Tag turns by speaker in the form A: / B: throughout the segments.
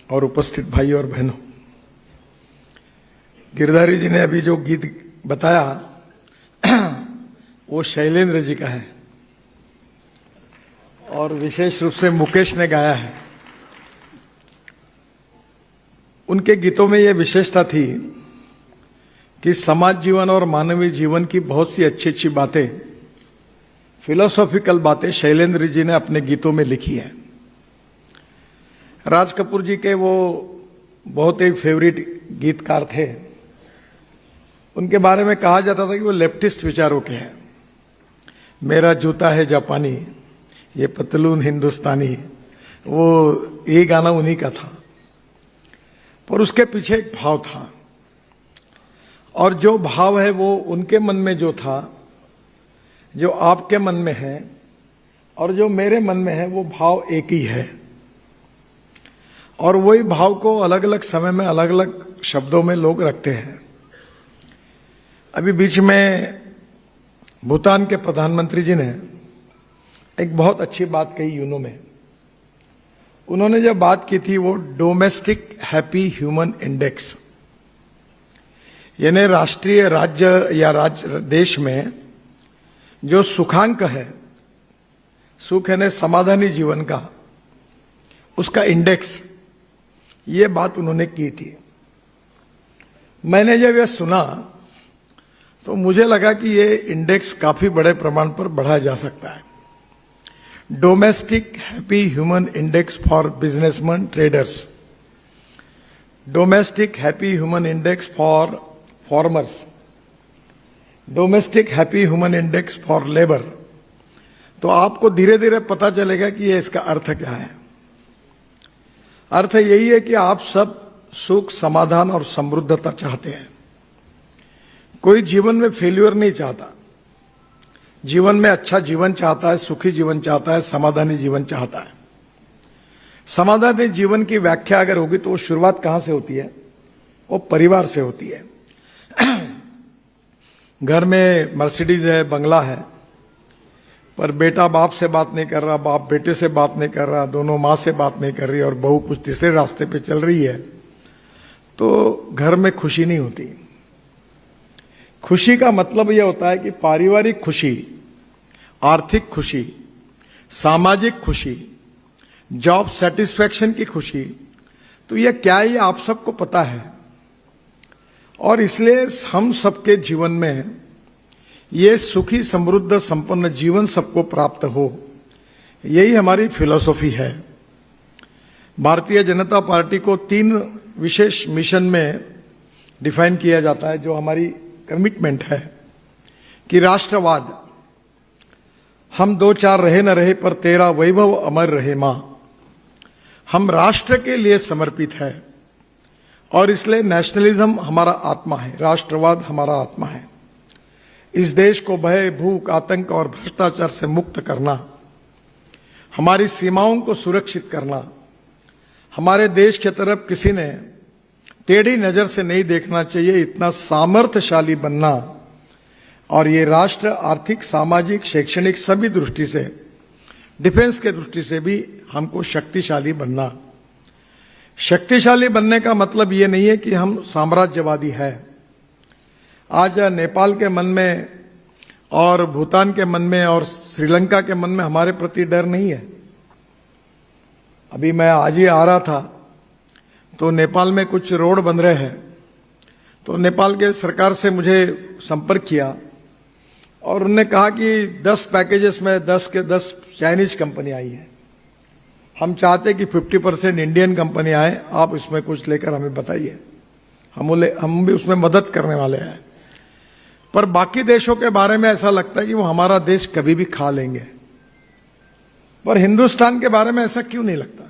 A: और उपस्थित भाई और बहनों, गिरधारी जी ने अभी जो गीत बताया वो शैलेंद्र जी का है और विशेष रूप से मुकेश ने गाया है। उनके गीतों में यह विशेषता थी कि समाज जीवन और मानवीय जीवन की बहुत सी अच्छी अच्छी बातें, फिलोसॉफिकल बातें शैलेंद्र जी ने अपने गीतों में लिखी है। राज कपूर जी के वो बहुत ही फेवरेट गीतकार थे। उनके बारे में कहा जाता था कि वो लेफ्टिस्ट विचारों के हैं। मेरा जूता है जापानी, ये पतलून हिंदुस्तानी, वो ये गाना उन्हीं का था। पर उसके पीछे एक भाव था, और जो भाव है वो उनके मन में जो था, जो आपके मन में है और जो मेरे मन में है, वो भाव एक ही है। और वही भाव को अलग अलग समय में अलग अलग शब्दों में लोग रखते हैं। अभी बीच में भूटान के प्रधानमंत्री जी ने एक बहुत अच्छी बात कही यूनो में। उन्होंने जो बात की थी वो डोमेस्टिक हैप्पी ह्यूमन इंडेक्स, यानी राष्ट्रीय राज्य या देश में जो सुखांक है, सुख यानी समाधानी जीवन का, उसका इंडेक्स, ये बात उन्होंने की थी। मैंने जब यह सुना तो मुझे लगा कि ये इंडेक्स काफी बड़े प्रमाण पर बढ़ाया जा सकता है। Domestic happy human index for businessman traders, domestic happy human index for farmers, domestic happy human index for labour. तो आपको धीरे धीरे पता चलेगा कि ये इसका अर्थ क्या है। अर्थ यही है कि आप सब सुख, समाधान और समृद्धता चाहते हैं। कोई जीवन में फेल्यूर नहीं चाहता, जीवन में अच्छा जीवन चाहता है, सुखी जीवन चाहता है, समाधानी जीवन चाहता है। समाधानी जीवन की व्याख्या अगर होगी तो वो शुरुआत कहां से होती है? वो परिवार से होती है। घर में मर्सिडीज है, बंगला है, पर बेटा बाप से बात नहीं कर रहा, बाप बेटे से बात नहीं कर रहा, दोनों मां से बात नहीं कर रही और बहू कुछ तीसरे रास्ते पे चल रही है, तो घर में खुशी नहीं होती। खुशी का मतलब यह होता है कि पारिवारिक खुशी, आर्थिक खुशी, सामाजिक खुशी, जॉब सेटिस्फैक्शन की खुशी, तो यह क्या है, ये आप सबको पता है। और इसलिए हम सबके जीवन में ये सुखी, समृद्ध, संपन्न जीवन सबको प्राप्त हो, यही हमारी फिलॉसफी है। भारतीय जनता पार्टी को 3 विशेष मिशन में डिफाइन किया जाता है, जो हमारी कमिटमेंट है कि राष्ट्रवाद, हम 2-4 रहे न रहे पर तेरा वैभव अमर रहे मां। हम राष्ट्र के लिए समर्पित है और इसलिए नेशनलिज्म हमारा आत्मा है, राष्ट्रवाद हमारा आत्मा है। इस देश को भय, भूख, आतंक और भ्रष्टाचार से मुक्त करना, हमारी सीमाओं को सुरक्षित करना, हमारे देश की तरफ किसी ने टेढ़ी नजर से नहीं देखना चाहिए, इतना सामर्थ्यशाली बनना, और ये राष्ट्र आर्थिक, सामाजिक, शैक्षणिक सभी दृष्टि से, डिफेंस के दृष्टि से भी हमको शक्तिशाली बनना। शक्तिशाली बनने का मतलब ये नहीं है कि हम साम्राज्यवादी है। आज नेपाल के मन में और भूटान के मन में और श्रीलंका के मन में हमारे प्रति डर नहीं है। अभी मैं आज ही आ रहा था तो नेपाल में कुछ रोड बन रहे हैं, तो नेपाल के सरकार से मुझे संपर्क किया और उन्होंने कहा कि 10 पैकेजेस में 10 के 10 चाइनीज कंपनी आई है। हम चाहते कि 50% इंडियन कंपनी आए, आप इसमें कुछ लेकर हमें बताइए, हम भी उसमें मदद करने वाले हैं। पर बाकी देशों के बारे में ऐसा लगता है कि वो हमारा देश कभी भी खा लेंगे, पर हिंदुस्तान के बारे में ऐसा क्यों नहीं लगता?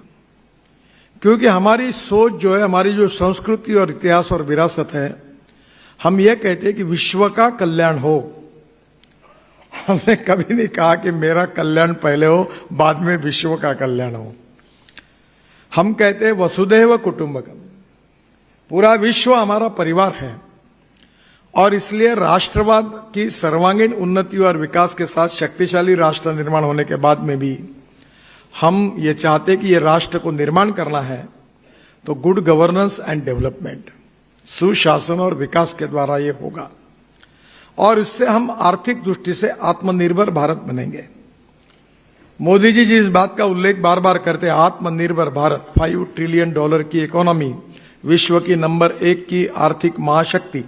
A: क्योंकि हमारी सोच जो है, हमारी जो संस्कृति और इतिहास और विरासत है, हम ये कहते हैं कि विश्व का कल्याण हो। हमने कभी नहीं कहा कि मेरा कल्याण पहले हो, बाद में विश्व का कल्याण हो। हम कहते हैं वसुधैव कुटुंबकम, पूरा विश्व हमारा परिवार है। और इसलिए राष्ट्रवाद की सर्वांगीण उन्नति और विकास के साथ शक्तिशाली राष्ट्र निर्माण होने के बाद में भी हम ये चाहते कि ये राष्ट्र को निर्माण करना है तो गुड गवर्नेंस एंड डेवलपमेंट, सुशासन और विकास के द्वारा ये होगा, और इससे हम आर्थिक दृष्टि से आत्मनिर्भर भारत बनेंगे। मोदी जी इस बात का उल्लेख बार बार करते हैं, आत्मनिर्भर भारत, $5 ट्रिलियन की इकोनॉमी, विश्व की नंबर 1 की आर्थिक महाशक्ति।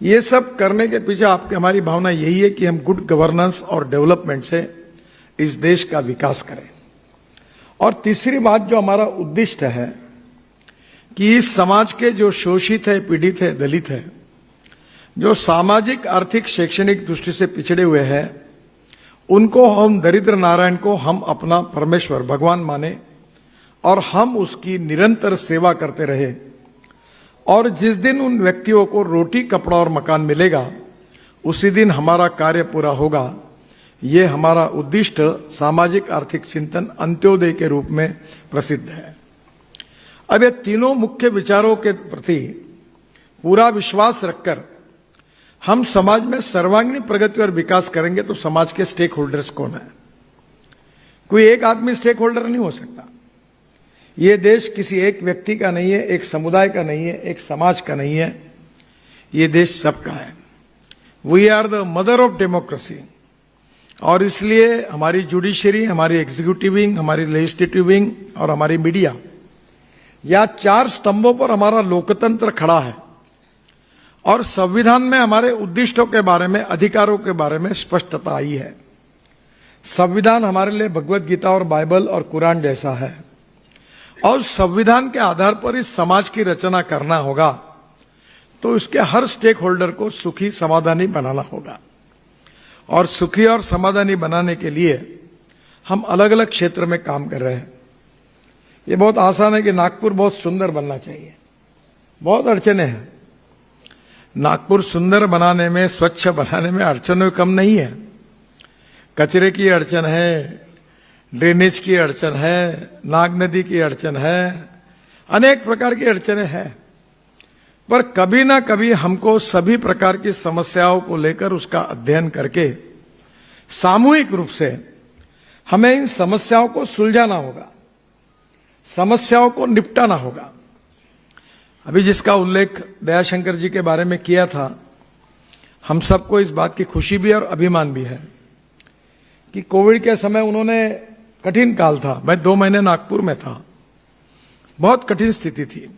A: ये सब करने के पीछे आपकी हमारी भावना यही है कि हम गुड गवर्नेंस और डेवलपमेंट से इस देश का विकास करें। और तीसरी बात जो हमारा उद्दिष्ट है कि इस समाज के जो शोषित है, पीड़ित है, दलित है, जो सामाजिक, आर्थिक, शैक्षणिक दृष्टि से पिछड़े हुए हैं, उनको हम दरिद्र नारायण को हम अपना परमेश्वर, भगवान माने और हम उसकी निरंतर सेवा करते रहे। और जिस दिन उन व्यक्तियों को रोटी, कपड़ा और मकान मिलेगा, उसी दिन हमारा कार्य पूरा होगा। ये हमारा उद्दिष्ट सामाजिक आर्थिक चिंतन अंत्योदय के रूप में प्रसिद्ध है। अब ये तीनों मुख्य विचारों के प्रति पूरा विश्वास रखकर हम समाज में सर्वांगीण प्रगति और विकास करेंगे तो समाज के स्टेक होल्डर्स कौन है? कोई एक आदमी स्टेक होल्डर नहीं हो सकता। ये देश किसी एक व्यक्ति का नहीं है, एक समुदाय का नहीं है, एक समाज का नहीं है, ये देश सबका है। We are the mother of democracy. और इसलिए हमारी जुडिशरी, हमारी एग्जीक्यूटिव विंग, हमारी लेजिस्लेटिव विंग और हमारी मीडिया, या 4 स्तंभों पर हमारा लोकतंत्र खड़ा है। और संविधान में हमारे उद्दिष्टों के बारे में, अधिकारों के बारे में स्पष्टता आई है। संविधान हमारे लिए भगवत गीता और बाइबल और कुरान जैसा है। और संविधान के आधार पर इस समाज की रचना करना होगा तो इसके हर स्टेक होल्डर को सुखी, समाधानी बनाना होगा। और सुखी और समाधानी बनाने के लिए हम अलग अलग क्षेत्र में काम कर रहे हैं। ये बहुत आसान है कि नागपुर बहुत सुंदर बनना चाहिए, बहुत अड़चने हैं। नागपुर सुंदर बनाने में, स्वच्छ बनाने में अड़चनें कम नहीं है। कचरे की अड़चन है, ड्रेनेज की अड़चन है, नाग नदी की अड़चन है, अनेक प्रकार की अड़चनें हैं। पर कभी ना कभी हमको सभी प्रकार की समस्याओं को लेकर उसका अध्ययन करके सामूहिक रूप से हमें इन समस्याओं को सुलझाना होगा, समस्याओं को निपटाना होगा। अभी जिसका उल्लेख दयाशंकर जी के बारे में किया था, हम सबको इस बात की खुशी भी और अभिमान भी है कि कोविड के समय उन्होंने, कठिन काल था, मैं 2 महीने नागपुर में था, बहुत कठिन स्थिति थी।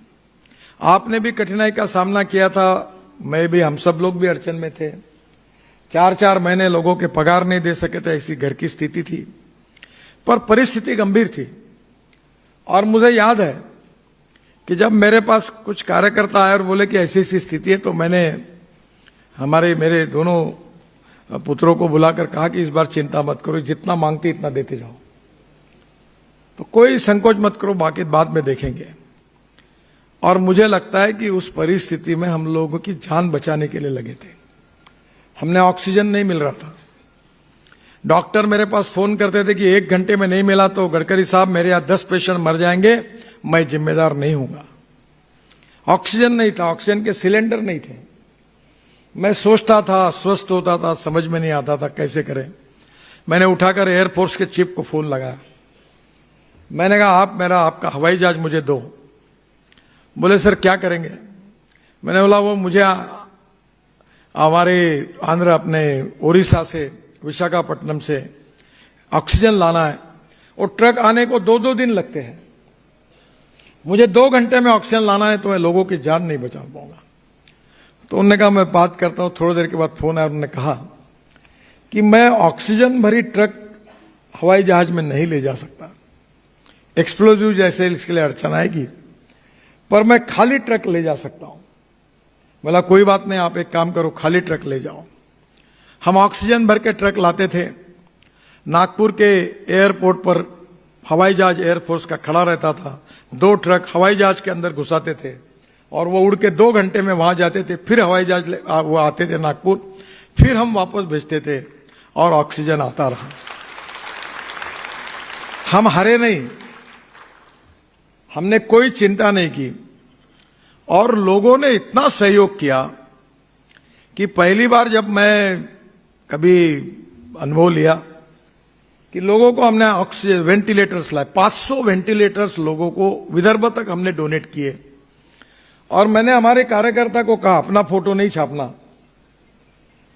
A: आपने भी कठिनाई का सामना किया था, मैं भी, हम सब लोग भी अड़चन में थे। 4-4 महीने लोगों के पगार नहीं दे सके थे, ऐसी घर की स्थिति थी। पर परिस्थिति गंभीर थी। और मुझे याद है कि जब मेरे पास कुछ कार्यकर्ता आए और बोले कि ऐसी ऐसी स्थिति है, तो मैंने मेरे दोनों पुत्रों को बुलाकर कहा कि इस बार चिंता मत करो, जितना मांगते इतना देते जाओ, तो कोई संकोच मत करो, बाकी बाद में देखेंगे। और मुझे लगता है कि उस परिस्थिति में हम लोगों की जान बचाने के लिए लगे थे। हमने ऑक्सीजन नहीं मिल रहा था, डॉक्टर मेरे पास फोन करते थे कि 1 घंटे में नहीं मिला तो गडकरी साहब मेरे यहां 10 पेशेंट मर जाएंगे, मैं जिम्मेदार नहीं हूंगा। ऑक्सीजन नहीं था, ऑक्सीजन के सिलेंडर नहीं थे। मैं सोचता था, अस्वस्थ होता था, समझ में नहीं आता था कैसे करें। मैंने उठाकर एयरफोर्स के चीफ को फोन लगाया। मैंने कहा आपका हवाई जहाज मुझे दो। बोले सर क्या करेंगे? मैंने बोला वो मुझे हमारे आंध्र, अपने ओडिशा से, विशाखापट्टनम से ऑक्सीजन लाना है और ट्रक आने को 2-2 दिन लगते हैं। मुझे 2 घंटे में ऑक्सीजन लाना है तो मैं लोगों की जान नहीं बचा पाऊंगा। तो उन्होंने कहा मैं बात करता हूं। थोड़ी देर के बाद फोन आया, उन्होंने कहा कि मैं ऑक्सीजन भरी ट्रक हवाई जहाज में नहीं ले जा सकता, एक्सप्लोजिव जैसे इसके लिए अड़चन आएगी, पर मैं खाली ट्रक ले जा सकता हूं। बोला कोई बात नहीं, आप एक काम करो, खाली ट्रक ले जाओ। हम ऑक्सीजन भर के ट्रक लाते थे। नागपुर के एयरपोर्ट पर हवाई जहाज एयरफोर्स का खड़ा रहता था, 2 ट्रक हवाई जहाज के अंदर घुसाते थे और वो उड़ के 2 घंटे में वहां जाते थे। फिर हवाई जहाज वो आते थे नागपुर, फिर हम वापस भेजते थे और ऑक्सीजन आता रहा। हम हारे नहीं, हमने कोई चिंता नहीं की और लोगों ने इतना सहयोग किया कि पहली बार जब मैं कभी अनुभव लिया कि लोगों को हमने ऑक्सीजन वेंटिलेटर्स लाए, 500 वेंटिलेटर्स लोगों को विदर्भ तक हमने डोनेट किए। और मैंने हमारे कार्यकर्ता को कहा, अपना फोटो नहीं छापना,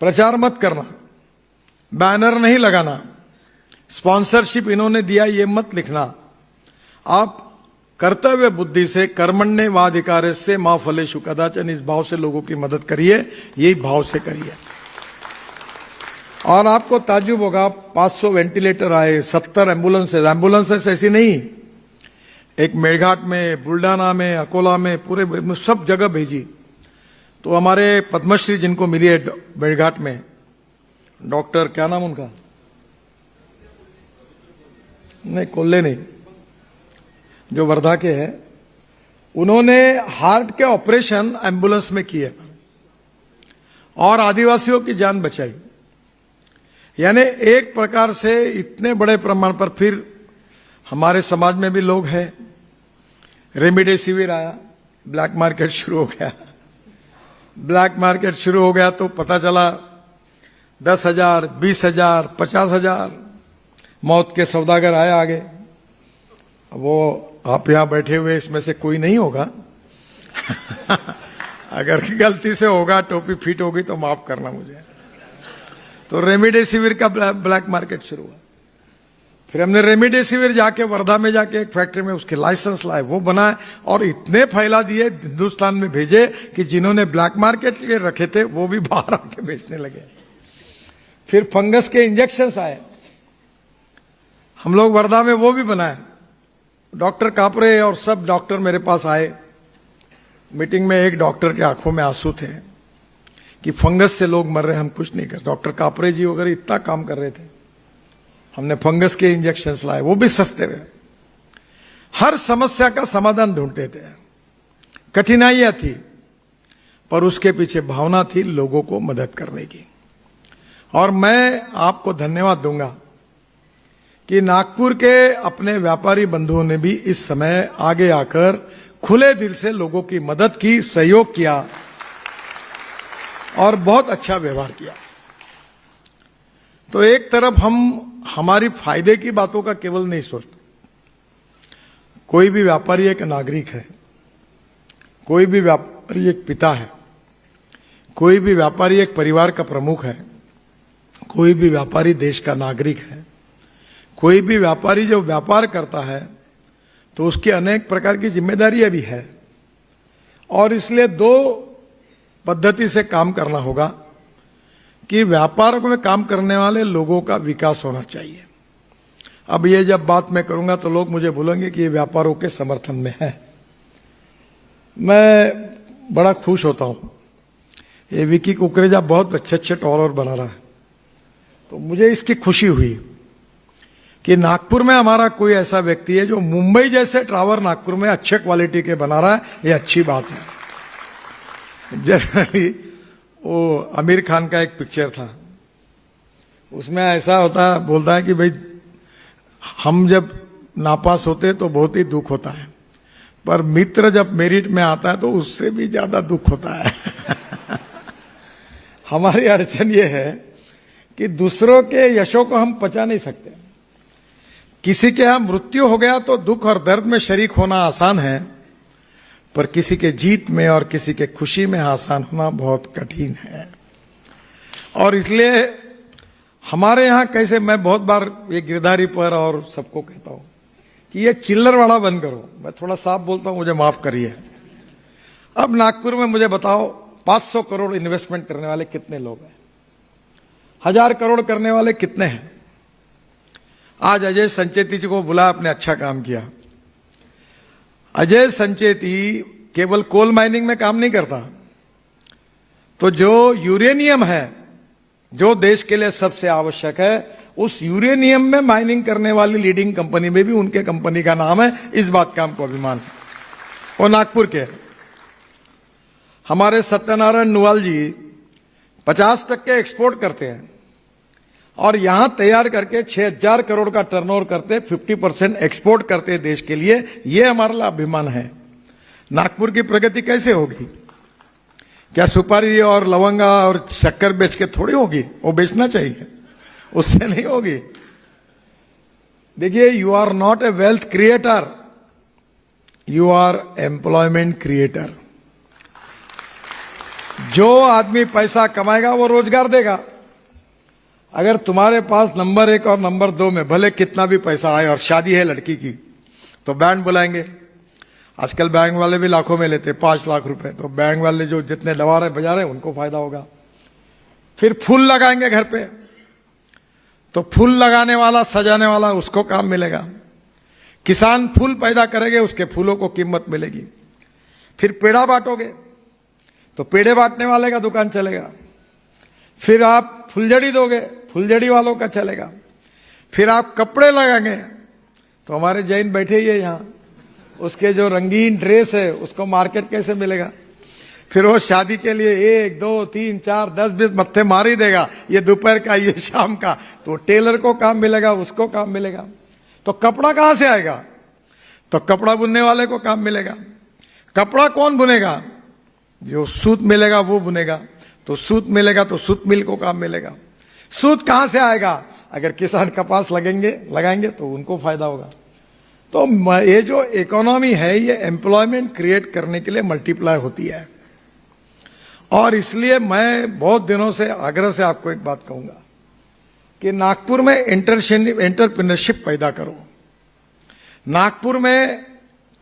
A: प्रचार मत करना, बैनर नहीं लगाना, स्पॉन्सरशिप इन्होंने दिया ये मत लिखना, आप कर्तव्य बुद्धि से कर्मण्येवाधिकारस्य से मां फलेषु कदाचन, इस भाव से लोगों की मदद करिए, यही भाव से करिए। और आपको ताज्जुब होगा, 500 वेंटिलेटर आए, 70 एम्बुलेंसेस ऐसी नहीं, एक मेड़घाट में, बुल्डाना में, अकोला में, पूरे सब जगह भेजी। तो हमारे पद्मश्री जिनको मिली है मेड़घाट में, डॉक्टर क्या नाम उनका, नहीं कोल्ले नहीं, जो वर्धा के हैं, उन्होंने हार्ट के ऑपरेशन एम्बुलेंस में किए और आदिवासियों की जान बचाई। यानी एक प्रकार से इतने बड़े प्रमाण पर फिर हमारे समाज में भी लोग हैं। रेमडेसिविर आया, ब्लैक मार्केट शुरू हो गया। ब्लैक मार्केट शुरू हो गया तो पता चला 10,000, 20,000, 50,000 मौत के सौदागर आए आगे। वो आप यहां बैठे हुए इसमें से कोई नहीं होगा अगर गलती से होगा, टोपी फिट होगी तो माफ करना मुझे। तो रेमडेसिविर का ब्लैक मार्केट शुरू हुआ। फिर हमने रेमडेसिविर जाके वर्धा में जाके एक फैक्ट्री में उसके लाइसेंस लाए, वो बनाए और इतने फैला दिए, हिंदुस्तान में भेजे कि जिन्होंने ब्लैक मार्केट के रखे थे वो भी बाहर आके बेचने लगे। फिर फंगस के इंजेक्शन आए, हम लोग वर्धा में वो भी बनाए। डॉक्टर कापरे और सब डॉक्टर मेरे पास आए। मीटिंग में एक डॉक्टर के आंखों में आंसू थे कि फंगस से लोग मर रहे हैं, हम कुछ नहीं कर। डॉक्टर कापरे जी वगैरह इतना काम कर रहे थे। हमने फंगस के इंजेक्शंस लाए, वो भी सस्ते में। हर समस्या का समाधान ढूंढते थे। कठिनाइयां थी पर उसके पीछे भावना थी लोगों को मदद करने की। और मैं आपको धन्यवाद दूंगा कि नागपुर के अपने व्यापारी बंधुओं ने भी इस समय आगे आकर खुले दिल से लोगों की मदद की, सहयोग किया और बहुत अच्छा व्यवहार किया। तो एक तरफ हम हमारी फायदे की बातों का केवल नहीं सोचते। कोई भी व्यापारी एक नागरिक है, कोई भी व्यापारी एक पिता है, कोई भी व्यापारी एक परिवार का प्रमुख है, कोई भी व्यापारी देश का नागरिक है। कोई भी व्यापारी जो व्यापार करता है तो उसकी अनेक प्रकार की जिम्मेदारियां भी है। और इसलिए दो पद्धति से काम करना होगा कि व्यापार में काम करने वाले लोगों का विकास होना चाहिए। अब ये जब बात मैं करूंगा तो लोग मुझे बोलेंगे कि ये व्यापारों के समर्थन में है। मैं बड़ा खुश होता हूं। ये विकी कुकरेजा बहुत अच्छे टॉवर बना रहा है, तो मुझे इसकी खुशी हुई कि नागपुर में हमारा कोई ऐसा व्यक्ति है जो मुंबई जैसे टावर नागपुर में अच्छे क्वालिटी के बना रहा है। ये अच्छी बात है। जनरली वो आमिर खान का एक पिक्चर था, उसमें ऐसा होता, बोलता है कि भाई हम जब नापास होते तो बहुत ही दुख होता है, पर मित्र जब मेरिट में आता है तो उससे भी ज्यादा दुख होता है हमारी अड़चन ये है कि दूसरों के यशों को हम पचा नहीं सकते। किसी के यहां मृत्यु हो गया तो दुख और दर्द में शरीक होना आसान है, पर किसी के जीत में और किसी के खुशी में आसान होना बहुत कठिन है। और इसलिए हमारे यहां कैसे, मैं बहुत बार ये गिरधारी पर और सबको कहता हूं कि ये चिल्लर वाला बंद करो। मैं थोड़ा साफ बोलता हूं, मुझे माफ करिए। अब नागपुर में मुझे बताओ 500 करोड़ इन्वेस्टमेंट करने वाले कितने लोग हैं? 1000 करोड़ करने वाले कितने हैं? आज अजय संचेती जी को बुला, आपने अच्छा काम किया। अजय संचेती केवल कोल माइनिंग में काम नहीं करता, तो जो यूरेनियम है जो देश के लिए सबसे आवश्यक है, उस यूरेनियम में माइनिंग करने वाली लीडिंग कंपनी में भी उनके कंपनी का नाम है। इस बात का हमको अभिमान है। वो नागपुर के हमारे सत्यनारायण नुवाल जी 50% एक्सपोर्ट करते हैं और यहां तैयार करके 6000 करोड़ का टर्नओवर करते, 50% एक्सपोर्ट करते देश के लिए। यह हमारा लिए अभिमान है। नागपुर की प्रगति कैसे होगी? क्या सुपारी और लवंगा और शक्कर बेच के थोड़ी होगी? वो बेचना चाहिए, उससे नहीं होगी। देखिए, you are not a wealth creator, you are employment creator. जो आदमी पैसा कमाएगा वो रोजगार देगा। अगर तुम्हारे पास नंबर 1 और नंबर 2 में भले कितना भी पैसा आए और शादी है लड़की की, तो बैंड बुलाएंगे। आजकल बैंक वाले भी लाखों में लेते, 5 लाख रुपए, तो बैंक वाले जो जितने लगा रहे बजा रहे उनको फायदा होगा। फिर फूल लगाएंगे घर पे, तो फूल लगाने वाला, सजाने वाला, उसको काम मिलेगा। किसान फूल पैदा करेंगे, उसके फूलों को कीमत मिलेगी। फिर पेड़ा बांटोगे तो पेड़े बांटने वाले का दुकान चलेगा। फिर आप फुलझड़ी दोगे, फुलझड़ी वालों का चलेगा। फिर आप कपड़े लगाएंगे तो हमारे जैन बैठे ही है यहां, उसके जो रंगीन ड्रेस है उसको मार्केट कैसे मिलेगा। फिर वो शादी के लिए 1 2 3 4 10 20 मत्थे मार ही देगा, ये दोपहर का, ये शाम का, तो टेलर को काम मिलेगा, उसको काम मिलेगा। तो कपड़ा कहां से आएगा? तो कपड़ा बुनने वाले को काम मिलेगा। कपड़ा कौन बुनेगा? जो सूत मिलेगा वो बुनेगा। तो सूत मिलेगा तो सूत मिल को काम मिलेगा। सूत कहां से आएगा? अगर किसान कपास लगाएंगे तो उनको फायदा होगा। तो ये जो इकोनॉमी है, ये एम्प्लॉयमेंट क्रिएट करने के लिए मल्टीप्लाई होती है। और इसलिए मैं बहुत दिनों से आग्रह से आपको एक बात कहूंगा कि नागपुर में एंटरप्रेन्योरशिप पैदा करो। नागपुर में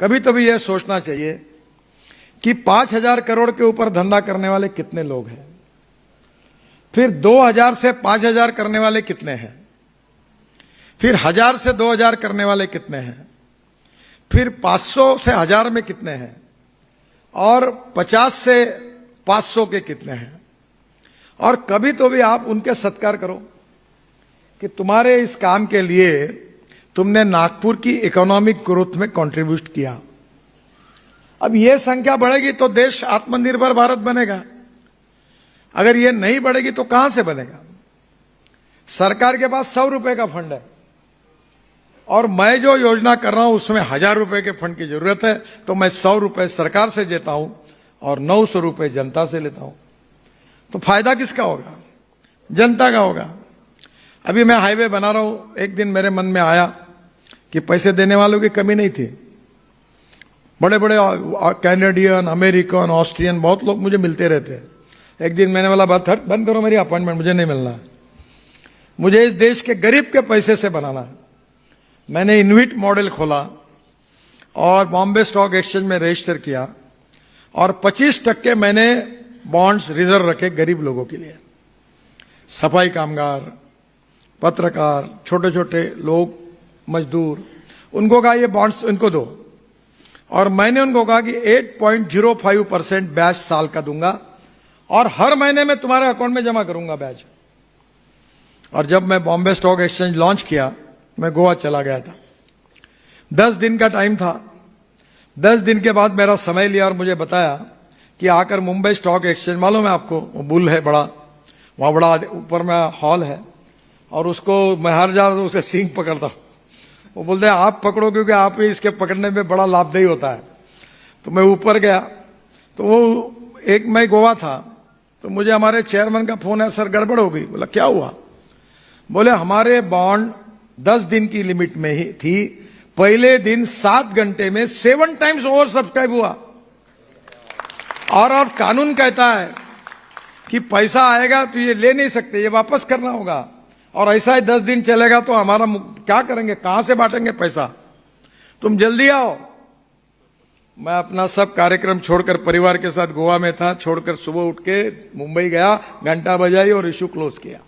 A: कभी तो भी यह सोचना चाहिए कि 5,000 करोड़ के ऊपर धंधा करने वाले कितने लोग हैं, फिर 2,000 से 5,000 करने वाले कितने हैं, फिर 1,000 से 2,000 करने वाले कितने हैं, फिर 500 से 1,000 में कितने हैं, और 50 से 500 के कितने हैं। और कभी तो भी आप उनके सत्कार करो कि तुम्हारे इस काम के लिए तुमने नागपुर की इकोनॉमिक ग्रोथ में कंट्रीब्यूट किया। अब यह संख्या बढ़ेगी तो देश आत्मनिर्भर भारत बनेगा। अगर यह नहीं बढ़ेगी तो कहां से बनेगा? सरकार के पास 100 रुपए का फंड है और मैं जो योजना कर रहा हूं उसमें 1,000 रुपए के फंड की जरूरत है, तो मैं 100 रुपए सरकार से देता हूं और 900 रुपए जनता से लेता हूं। तो फायदा किसका होगा? जनता का होगा। अभी मैं हाईवे बना रहा हूं, एक दिन मेरे मन में आया कि पैसे देने वालों की कमी नहीं थी। बड़े बड़े कैनेडियन, अमेरिकन, ऑस्ट्रियन बहुत लोग मुझे मिलते रहते हैं। एक दिन मैंने बोला, बात बंद करो मेरी अपॉइंटमेंट, मुझे नहीं मिलना है, मुझे इस देश के गरीब के पैसे से बनाना है। मैंने इन्विट मॉडल खोला और बॉम्बे स्टॉक एक्सचेंज में रजिस्टर किया और 25% मैंने बॉन्ड्स रिजर्व रखे गरीब लोगों के लिए। सफाई कामगार, पत्रकार, छोटे छोटे लोग, मजदूर, उनको कहा ये बॉन्ड्स इनको दो। और मैंने उनको कहा कि 8.05% ब्याज साल का दूंगा और हर महीने में तुम्हारे अकाउंट में जमा करूंगा ब्याज। और जब मैं बॉम्बे स्टॉक एक्सचेंज लॉन्च किया, मैं गोवा चला गया था। 10 दिन का टाइम था। 10 दिन के बाद मेरा समय लिया और मुझे बताया कि आकर मुंबई स्टॉक एक्सचेंज, मालूम है आपको, वो बुल है बड़ा, वहां बड़ा ऊपर में हॉल है और उसको मैं हर जा उसे सींग पकड़ता हूं। वो बोलते हैं आप पकड़ो क्योंकि आप ही इसके पकड़ने में बड़ा लाभदायी होता है। तो मैं ऊपर गया तो वो एक, मैं गोवा था तो मुझे हमारे चेयरमैन का फोन है, सर गड़बड़ हो गई। बोला क्या हुआ? बोले हमारे बॉन्ड 10 दिन की लिमिट में ही थी, पहले दिन 7 घंटे में 7 टाइम्स ओवर सब्सक्राइब हुआ। और कानून कहता है कि पैसा आएगा तो ये ले नहीं सकते, ये वापस करना होगा। और ऐसा ही 10 दिन चलेगा तो हमारा क्या करेंगे, कहां से बांटेंगे पैसा? तुम जल्दी आओ। मैं अपना सब कार्यक्रम छोड़कर परिवार के साथ गोवा में था, छोड़कर सुबह उठ के मुंबई गया, घंटा बजाई और इशू क्लोज किया।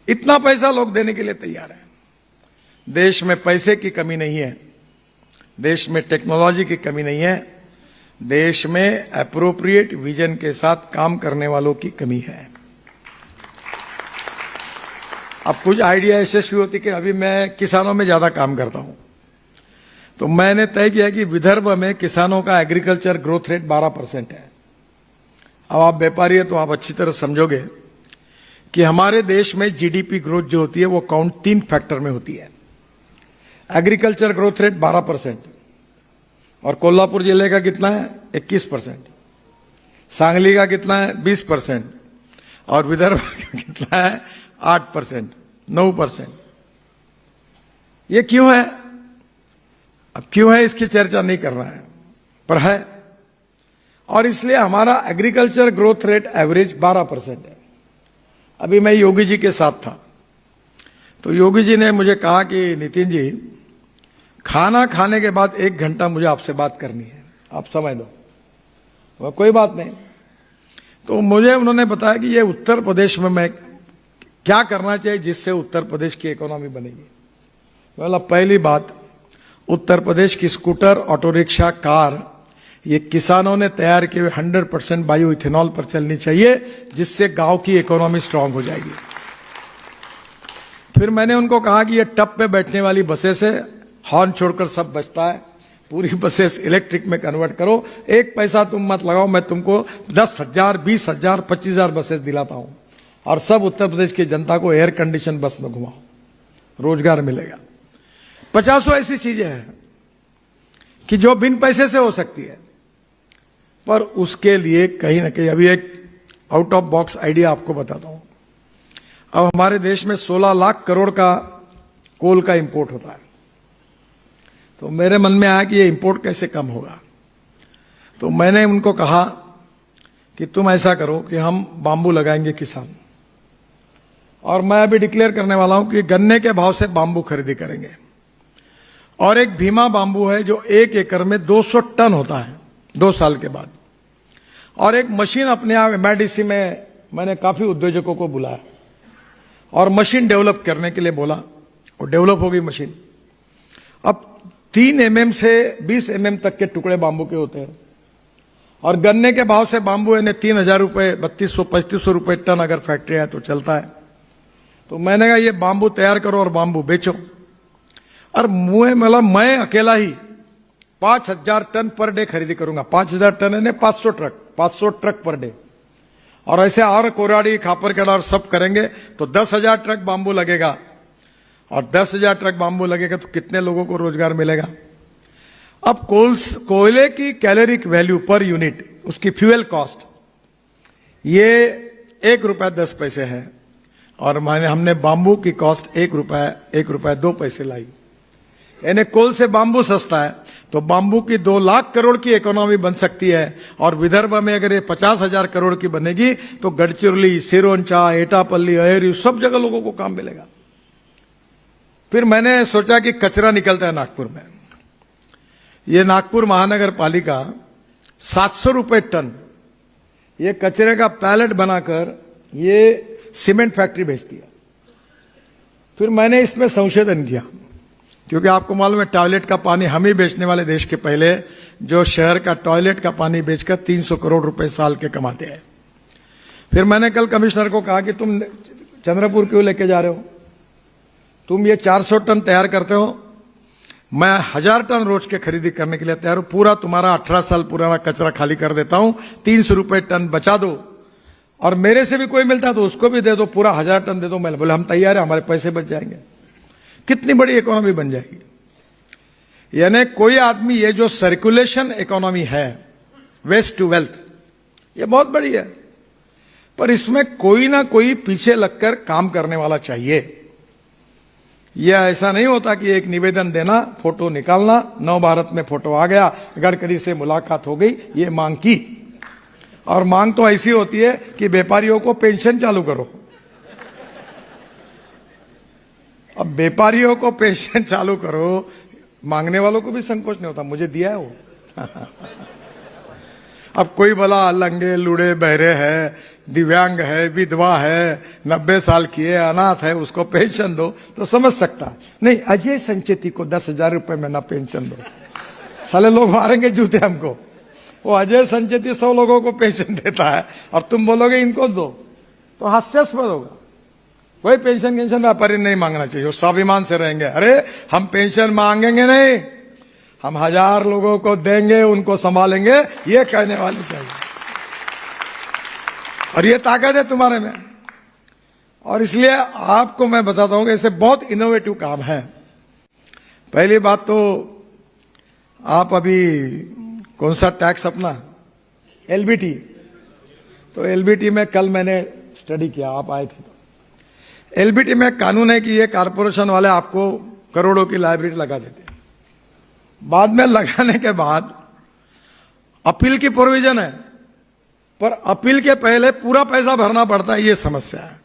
A: इतना पैसा लोग देने के लिए तैयार हैं। देश में पैसे की कमी नहीं है, देश में टेक्नोलॉजी की कमी नहीं है, देश में एप्रोप्रिएट विजन के साथ काम करने वालों की कमी है। अब कुछ आइडिया यशस्वी होती कि अभी मैं किसानों में ज्यादा काम करता हूं, तो मैंने तय किया कि विदर्भ में किसानों का एग्रीकल्चर ग्रोथ रेट 12% है। अब आप व्यापारी है तो आप अच्छी तरह समझोगे कि हमारे देश में जीडीपी ग्रोथ जो होती है वो काउंट 3 फैक्टर में होती है। एग्रीकल्चर ग्रोथ रेट 12% और कोल्हापुर जिले का कितना है? 21%। सांगली का कितना है? 20%। और विदर्भ का कितना है? 8%, 9%। ये क्यों है? अब क्यों है इसकी चर्चा नहीं कर रहा है, पर है। और इसलिए हमारा एग्रीकल्चर ग्रोथ रेट एवरेज 12% है। अभी मैं योगी जी के साथ था, तो योगी जी ने मुझे कहा कि नितिन जी, खाना खाने के बाद 1 घंटा मुझे आपसे बात करनी है, आप समय दो। तो कोई बात नहीं। तो मुझे उन्होंने बताया कि ये उत्तर प्रदेश में मैं क्या करना चाहिए जिससे उत्तर प्रदेश की इकोनॉमी बनेगी। बोला पहली बात, उत्तर प्रदेश की स्कूटर, ऑटो रिक्शा, कार, ये किसानों ने तैयार किए हुए 100% बायो इथेनॉल पर चलनी चाहिए, जिससे गांव की इकोनॉमी स्ट्रांग हो जाएगी। फिर मैंने उनको कहा कि ये टप पे बैठने वाली बसेस है, हॉर्न छोड़कर सब बचता है, पूरी बसेस इलेक्ट्रिक में कन्वर्ट करो, 1 पैसा तुम मत लगाओ, मैं तुमको 10,000, 20,000, 25,000 बसेस दिलाता हूं, और सब उत्तर प्रदेश की जनता को एयर कंडीशन बस में घुमाओ, रोजगार मिलेगा। 50 ऐसी चीजें हैं कि जो बिन पैसे से हो सकती है, पर उसके लिए कहीं ना कहीं अभी एक आउट ऑफ बॉक्स आइडिया आपको बताता हूं। अब हमारे देश में 16 लाख करोड़ का कोल का इंपोर्ट होता है, तो मेरे मन में आया कि ये इंपोर्ट कैसे कम होगा। तो मैंने उनको कहा कि तुम ऐसा करो कि हम बांबू लगाएंगे किसान, और मैं अभी डिक्लेयर करने वाला हूं कि गन्ने के भाव से बांबू खरीदी करेंगे। और एक भीमा बांबू है जो 1 एकड़ में 200 टन होता है 2 साल के बाद। और एक मशीन अपने आप MIDC में मैंने काफी उद्योजकों को बुलाया और मशीन डेवलप करने के लिए बोला, और डेवलप हो गई मशीन। अब 3 mm से 20 mm तक के टुकड़े बांबू के होते हैं, और गन्ने के भाव से बांबू ने 3,000 रुपए, 3200-3500 रुपए टन अगर फैक्ट्री है तो चलता है। तो मैंने कहा ये बांबू तैयार करो और बांबू बेचो। और मतलब मैं अकेला ही 5,000 टन पर डे खरीदी करूंगा। 5,000 टन है 500 ट्रक पर डे। और ऐसे और कोराड़ी, खापरखेड़ा और सब करेंगे तो 10,000 ट्रक बांबू लगेगा, और 10,000 ट्रक बांबू लगेगा तो कितने लोगों को रोजगार मिलेगा। अब कोयले की कैलोरिक वैल्यू पर यूनिट, उसकी फ्यूल कॉस्ट, ये ₹1.10 है, और हमने बांबू की कॉस्ट ₹1.02 लाई। यानी कोल से बांबू सस्ता है, तो बांबू की 2 लाख करोड़ की इकोनॉमी बन सकती है। और विदर्भ में अगर ये 50,000 करोड़ की बनेगी तो गढ़चिरौली, सिरोंचा, एटापल्ली, अहेरी, सब जगह लोगों को काम मिलेगा। फिर मैंने सोचा कि कचरा निकलता है नागपुर में, ये नागपुर महानगर पालिका 700 रुपए टन ये कचरे का पैलेट बनाकर ये सीमेंट फैक्ट्री भेजती है। फिर मैंने इसमें संशोधन किया, क्योंकि आपको मालूम है टॉयलेट का पानी हम ही बेचने वाले देश के पहले, जो शहर का टॉयलेट का पानी बेचकर 300 करोड़ रुपए साल के कमाते हैं। फिर मैंने कल कमिश्नर को कहा कि तुम चंद्रपुर क्यों लेके जा रहे हो, तुम ये 400 टन तैयार करते हो, मैं 1000 टन रोज के खरीदी करने के लिए तैयार हूं, पूरा तुम्हारा 18 साल पुराना कचरा खाली कर देता हूं, 300 रुपए टन बचा दो, और मेरे से भी कोई मिलता तो उसको भी दे दो, पूरा 1000 टन दे दो। मैंने बोले हम तैयार है, हमारे पैसे बच जाएंगे। कितनी बड़ी इकोनॉमी बन जाएगी। यानी कोई आदमी, ये जो सर्कुलेशन इकोनॉमी है, वेस्ट टू वेल्थ, ये बहुत बड़ी है, पर इसमें कोई ना कोई पीछे लगकर काम करने वाला चाहिए। यह ऐसा नहीं होता कि एक निवेदन देना, फोटो निकालना, नव भारत में फोटो आ गया, गडकरी से मुलाकात हो गई, ये मांग की। और मांग तो ऐसी होती है कि व्यापारियों को पेंशन चालू करो। अब व्यापारियों को पेंशन चालू करो, मांगने वालों को भी संकोच नहीं होता, मुझे दिया है वो। अब कोई भला लंगे, लूड़े, बहरे है, दिव्यांग है, विधवा है, 90 साल की है, अनाथ है, उसको पेंशन दो तो समझ सकता है। नहीं, अजय संचेती को 10,000 रुपए में ना पेंशन दो, साले लोग मारेंगे जूते हमको। वो अजय संचेती 100 लोगों को पेंशन देता है और तुम बोलोगे इनको दो, तो हास्यास्पद होगा। कोई पेंशन व्यापारी नहीं मांगना चाहिए, वो स्वाभिमान से रहेंगे। अरे हम पेंशन मांगेंगे नहीं, हम 1000 लोगों को देंगे, उनको संभालेंगे, ये कहने वाली चाहिए। और ये ताकत है तुम्हारे में। और इसलिए आपको मैं बताता हूं कि ऐसे बहुत इनोवेटिव काम है। पहली बात तो आप अभी कौन सा टैक्स अपना LBT, तो LBT में कल मैंने स्टडी किया, आप आए थे तो। LBT में कानून है कि ये कारपोरेशन वाले आपको करोड़ों की लाइब्रेरी लगा देते हैं। बाद में लगाने के बाद अपील की प्रोविजन है, पर अपील के पहले पूरा पैसा भरना पड़ता है, ये समस्या है।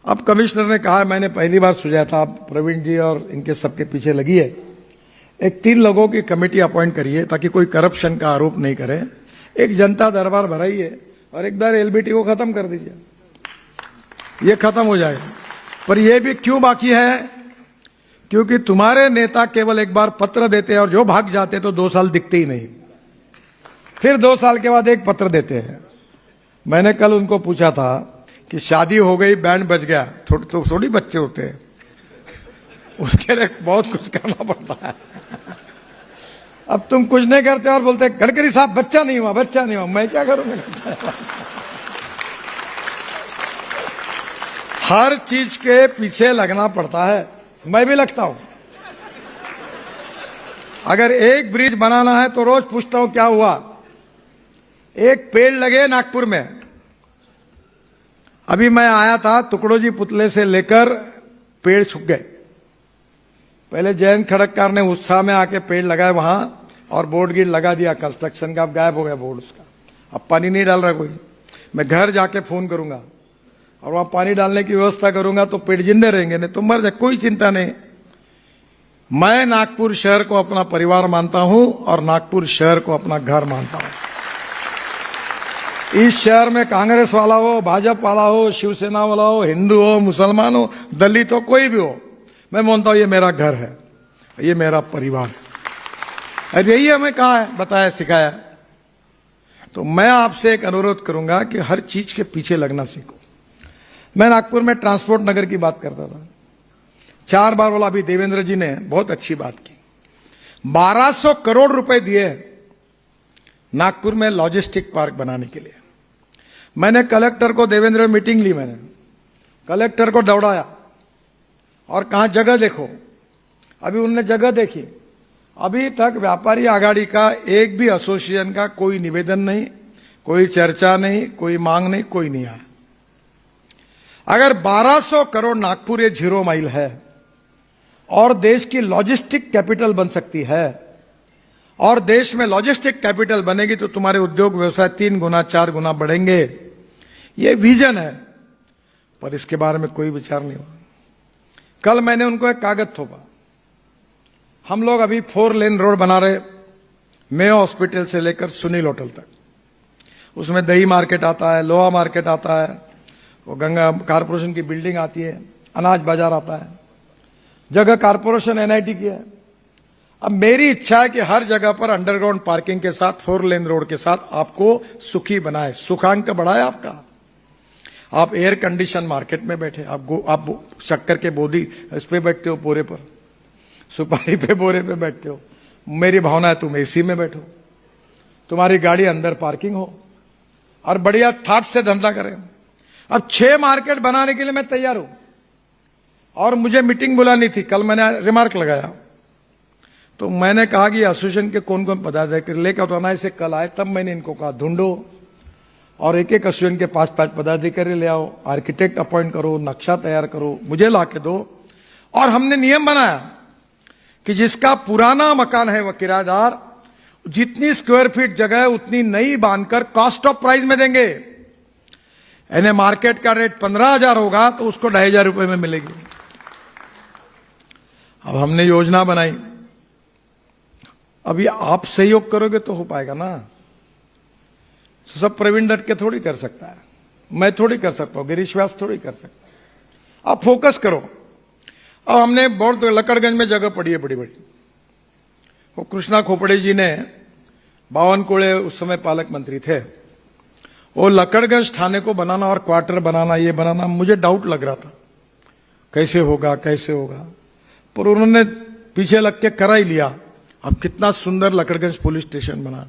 A: अब कमिश्नर ने कहा, मैंने पहली बार सुझाया था, प्रवीण जी और इनके सबके पीछे लगी है, एक 3 लोगों की कमेटी अपॉइंट करिए ताकि कोई करप्शन का आरोप नहीं करे, एक जनता दरबार भराइए और एक बार एलबीटी को खत्म कर दीजिए, ये खत्म हो जाएगा। पर यह भी क्यों बाकी है? क्योंकि तुम्हारे नेता केवल एक बार पत्र देते हैं और जो भाग जाते तो 2 साल दिखते ही नहीं, फिर 2 साल के बाद एक पत्र देते हैं। मैंने कल उनको पूछा था कि शादी हो गई, बैंड बज गया, थोड़ी बच्चे होते हैं, उसके लिए बहुत कुछ करना पड़ता है। अब तुम कुछ नहीं करते और बोलते गडकरी साहब बच्चा नहीं हुआ, बच्चा नहीं हुआ, मैं क्या करूंगा? हर चीज के पीछे लगना पड़ता है, मैं भी लगता हूं। अगर एक ब्रिज बनाना है तो रोज पूछता हूं क्या हुआ। एक पेड़ लगे नागपुर में, अभी मैं आया था, टुकड़ों जी पुतले से लेकर पेड़ सूख गए। पहले जयंत खड़गकार ने उत्साह में आके पेड़ लगाए वहां और बोर्ड गिर लगा दिया कंस्ट्रक्शन का, अब गायब हो गया बोर्ड उसका, अब पानी नहीं डाल रहा कोई। मैं घर जाके फोन करूंगा और वहां पानी डालने की व्यवस्था करूंगा तो पेड़ जिंदे रहेंगे, नहीं तो मर जाए, कोई चिंता नहीं। मैं नागपुर शहर को अपना परिवार मानता हूं और नागपुर शहर को अपना घर मानता हूं। इस शहर में कांग्रेस वाला हो, भाजपा वाला हो, शिवसेना वाला हो, हिंदू हो, मुसलमान हो, दलित हो, कोई भी हो, मैं मानता हूं ये मेरा घर है, ये मेरा परिवार है। और यही हमें कहा है, बताया, सिखाया। तो मैं आपसे एक अनुरोध करूंगा कि हर चीज के पीछे लगना सीखो। मैं नागपुर में ट्रांसपोर्ट नगर की बात करता था, 4 बार बोला, अभी देवेंद्र जी ने बहुत अच्छी बात की, 1200 करोड़ रुपए दिए नागपुर में लॉजिस्टिक पार्क बनाने के लिए। मैंने कलेक्टर को, देवेंद्र मीटिंग ली, मैंने कलेक्टर को दौड़ाया और कहा जगह देखो। अभी उनने जगह देखी, अभी तक व्यापारी आघाड़ी का एक भी एसोसिएशन का कोई निवेदन नहीं, कोई चर्चा नहीं, कोई मांग नहीं, कोई नहीं आया। अगर 1200 करोड़ नागपुर ये 0 माइल है और देश की लॉजिस्टिक कैपिटल बन सकती है, और देश में लॉजिस्टिक कैपिटल बनेगी तो तुम्हारे उद्योग व्यवसाय 3 गुना 4 गुना बढ़ेंगे। ये विजन है, पर इसके बारे में कोई विचार नहीं हुआ। कल मैंने उनको एक कागज थोपा, हम लोग अभी 4 लेन रोड बना रहे, मेयो हॉस्पिटल से लेकर सुनील होटल तक। उसमें दही मार्केट आता है, लोहा मार्केट आता है, वो गंगा कारपोरेशन की बिल्डिंग आती है, अनाज बाजार आता है, जगह कारपोरेशन एनआईटी की है। अब मेरी इच्छा है कि हर जगह पर अंडरग्राउंड पार्किंग के साथ 4 लेन रोड के साथ आपको सुखी बनाए, सुखांक बढ़ाए आपका। आप एयर कंडीशन मार्केट में बैठे, आप शक्कर के बोदी इस पे बैठते हो, बोरे पर, सुपारी पे बोरे पे बैठते हो। मेरी भावना है तुम एसी में बैठो, तुम्हारी गाड़ी अंदर पार्किंग हो और बढ़िया थाट से धंधा करें। अब 6 मार्केट बनाने के लिए मैं तैयार हूं और मुझे मीटिंग बुलानी थी। कल मैंने रिमार्क लगाया तो मैंने कहा कि एसोसिएशन के कौन कौन पदाधिकारी लेकर तो ना इसे कल आए, तब मैंने इनको कहा ढूंढो और एक एक एसोसिएशन के 5-5 पदाधिकारी ले आओ, आर्किटेक्ट अपॉइंट करो, नक्शा तैयार करो, मुझे ला के दो। और हमने नियम बनाया कि जिसका पुराना मकान है वह किराएदार जितनी स्क्वायर फीट जगह है उतनी नई बांधकर कॉस्ट ऑफ प्राइस में देंगे। यानी मार्केट का रेट 15,000 होगा तो उसको 2,500 रुपए में मिलेगी। अब हमने योजना बनाई, अभी आप सहयोग करोगे तो हो पाएगा ना। तो सब प्रवीण डट के थोड़ी कर सकता है, मैं थोड़ी कर सकता हूं, गिरीश व्यास थोड़ी कर सकता है। आप फोकस करो। अब हमने बहुत लकड़गंज में जगह पड़ी है बड़ी बड़ी, वो कृष्णा खोपड़े जी ने, बावनकुळे उस समय पालक मंत्री थे, वो लकड़गंज थाने को बनाना और क्वार्टर बनाना, ये बनाना, मुझे डाउट लग रहा था कैसे होगा कैसे होगा, पर उन्होंने पीछे लग के करा ही लिया। अब कितना सुंदर लकड़गंज पुलिस स्टेशन बना,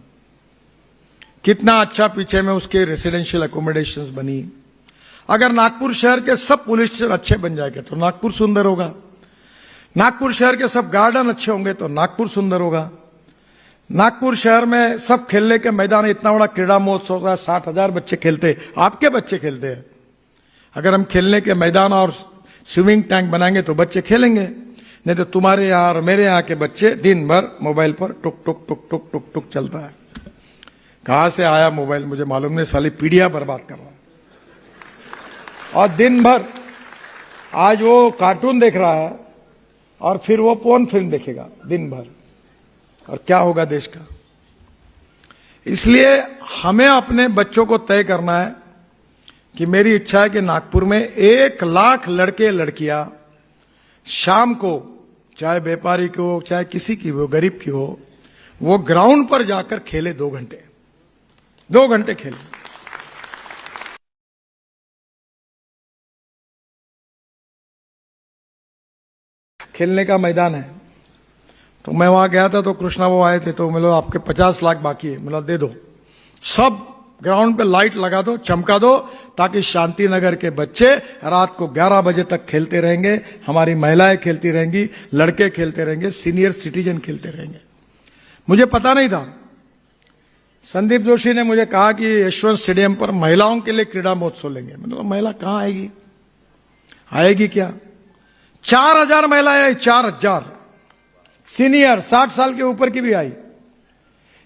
A: कितना अच्छा पीछे में उसके रेसिडेंशियल अकोमोडेशंस बनी। अगर नागपुर शहर के सब पुलिस स्टेशन अच्छे बन जाएंगे तो नागपुर सुंदर होगा, नागपुर शहर के सब गार्डन अच्छे होंगे तो नागपुर सुंदर होगा। नागपुर शहर में सब खेलने के मैदान, इतना बड़ा क्रीड़ा महोत्सव होता है, 60,000 बच्चे खेलते, आपके बच्चे खेलते हैं। अगर हम खेलने के मैदान और स्विमिंग टैंक बनाएंगे तो बच्चे खेलेंगे। नहीं तो तुम्हारे यहाँ और मेरे यहाँ के बच्चे दिन भर मोबाइल पर टुक टुक टुक टुक टुक टुक चलता है। कहां से आया मोबाइल मुझे मालूम नहीं, साली पीढ़ियां बर्बाद कर रहा है। और दिन भर आज वो कार्टून देख रहा है और फिर वो पोर्न फिल्म देखेगा दिन भर, और क्या होगा देश का। इसलिए हमें अपने बच्चों को तय करना है कि मेरी इच्छा है कि नागपुर में 1 लाख लड़के लड़कियां शाम को, चाहे व्यापारी की हो चाहे किसी की हो, गरीब की हो, वो ग्राउंड पर जाकर खेले 2 घंटे, 2 घंटे खेले। खेलने का मैदान है। तो मैं वहां गया था तो कृष्णा वो आए थे, तो मतलब आपके 50 लाख बाकी है, मतलब दे दो, सब ग्राउंड पे लाइट लगा दो, चमका दो, ताकि शांति नगर के बच्चे रात को 11 बजे तक खेलते रहेंगे, हमारी महिलाएं खेलती रहेंगी, लड़के खेलते रहेंगे, सीनियर सिटीजन खेलते रहेंगे। मुझे पता नहीं था, संदीप जोशी ने मुझे कहा कि यशवंत स्टेडियम पर महिलाओं के लिए क्रीड़ा महोत्सव लेंगे। मतलब महिला कहां आएगी, आएगी क्या? 4000 महिलाएं आई, 4000 सीनियर, 60 साल के ऊपर की भी आई।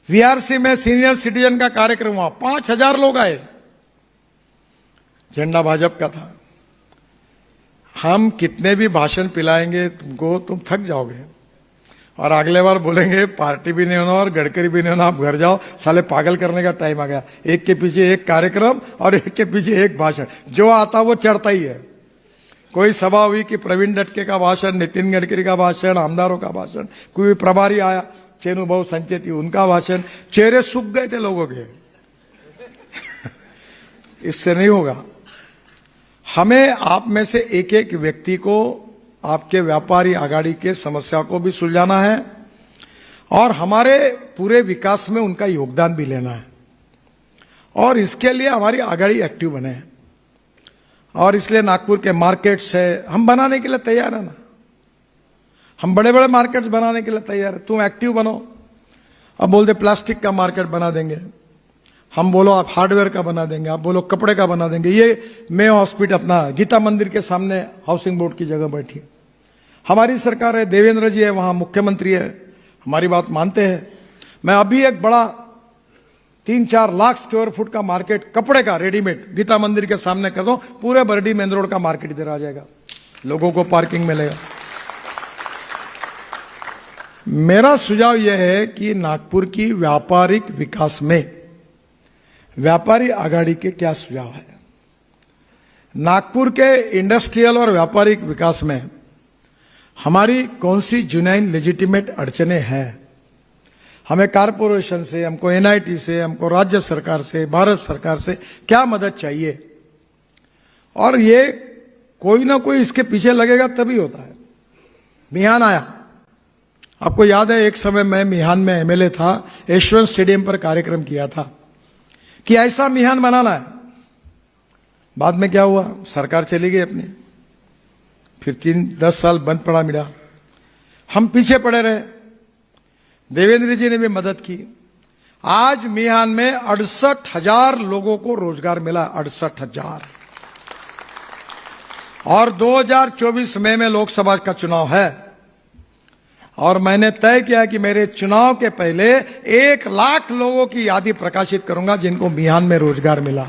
A: वीआरसी में सीनियर सिटीजन का कार्यक्रम हुआ, 5000 लोग आए, झंडा भाजपा का था। हम कितने भी भाषण पिलाएंगे तुमको, तुम थक जाओगे, और अगले बार बोलेंगे पार्टी भी नहीं होना और गडकरी भी नहीं होना, आप घर जाओ, साले पागल करने का टाइम आ गया। एक के पीछे एक कार्यक्रम और एक के पीछे एक भाषण, जो आता वो चढ़ता ही है। कोई सभा हुई कि प्रवीण दटके का भाषण, नितिन गडकरी का भाषण, आमदारों का भाषण, कोई प्रभारी आया चेनू भाऊ संचेती, उनका भाषण, चेहरे सूख गए थे लोगों के। इससे नहीं होगा। हमें आप में से एक एक व्यक्ति को आपके व्यापारी आघाड़ी के समस्या को भी सुलझाना है और हमारे पूरे विकास में उनका योगदान भी लेना है, और इसके लिए हमारी आघाड़ी एक्टिव बने। और इसलिए नागपुर के मार्केट्स है, हम बनाने के लिए तैयार है ना, हम बड़े बड़े मार्केट्स बनाने के लिए तैयार है। तुम एक्टिव बनो। अब बोलते प्लास्टिक का मार्केट बना देंगे, हम बोलो आप हार्डवेयर का बना देंगे, आप बोलो कपड़े का बना देंगे। ये मैं हॉस्पिटल अपना गीता मंदिर के सामने हाउसिंग बोर्ड की जगह बैठी है, हमारी सरकार है, देवेंद्र जी है वहां, मुख्यमंत्री है, हमारी बात मानते हैं। मैं अभी एक बड़ा 3-4 लाख स्क्वायर फुट का मार्केट कपड़े का रेडीमेड गीता मंदिर के सामने कर दो, पूरे बरडी मेन रोड का मार्केट इधर आ जाएगा, लोगों को पार्किंग मिलेगा। मेरा सुझाव यह है कि नागपुर की व्यापारिक विकास में व्यापारी आघाड़ी के क्या सुझाव है। नागपुर के इंडस्ट्रियल और व्यापारिक विकास में हमारी कौन सी जुनैन लेजिटिमेट अड़चने हैं। हमें कारपोरेशन से, हमको एनआईटी से, हमको राज्य सरकार से, भारत सरकार से क्या मदद चाहिए, और ये कोई ना कोई इसके पीछे लगेगा तभी होता है। मिहान आया, आपको याद है एक समय मैं मिहान में एमएलए था, यशवंत स्टेडियम पर कार्यक्रम किया था कि ऐसा मिहान बनाना है। बाद में क्या हुआ, सरकार चली गई अपनी, फिर 3-10 साल बंद पड़ा मीडिया, हम पीछे पड़े रहे। देवेंद्र जी ने भी मदद की। आज मिहान में 68,000 लोगों को रोजगार मिला, 68,000। और 2024 मई में लोकसभा का चुनाव है, और मैंने तय किया कि मेरे चुनाव के पहले 1 लाख लोगों की यादी प्रकाशित करूंगा जिनको मिहान में रोजगार मिला।